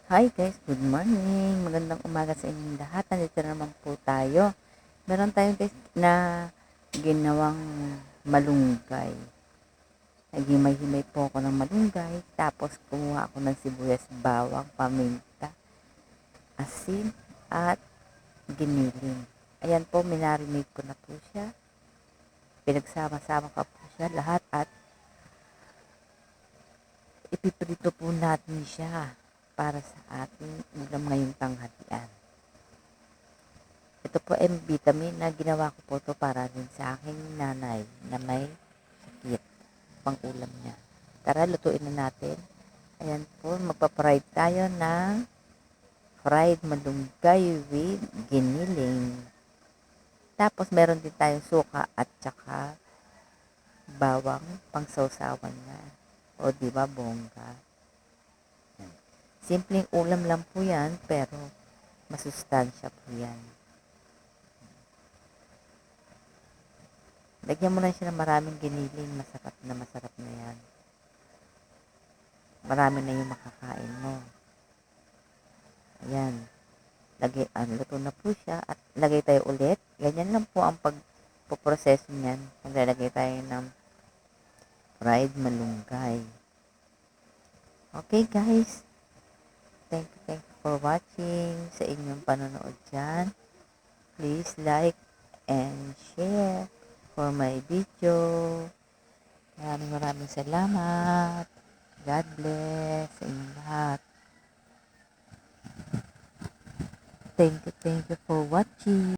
Hi guys, good morning. Magandang umaga sa inyong lahat. Nandito na naman po tayo. Meron tayo guys na ginawang malunggay. Naghimay-himay po ako ng malunggay. Tapos kumuha ako ng sibuyas, bawang, paminta, asin, at giniling. Ayan po, minarinate ko na po siya. Pinagsama-sama ko po siya lahat at ipiprito po natin siya para sa ating ulam ngayong tanghalian. Ito po ay vitamin na ginawa ko po ito para rin sa aking nanay na may sakit, pang ulam niya. Tara, lutuin na natin. Ayan po, magpa-fried tayo ng fried malunggay with giniling. Tapos meron din tayong suka at saka bawang pang sausawan niya. O diba bongga? Simpleng ulam lang po yan, pero masustansya po yan. Lagyan mo lang siya ng maraming giniling, masarap na yan. Marami na yung makakain mo. Ayan. Luto na po siya at lagay tayo ulit. Ganyan lang po ang pagpoproseso niyan. Maglalagay tayo ng fried malunggay. Okay guys. Thank you for watching sa inyong panonood dyan. Please like and share for my video. Maraming salamat. God bless sa inyong lahat. Thank you for watching.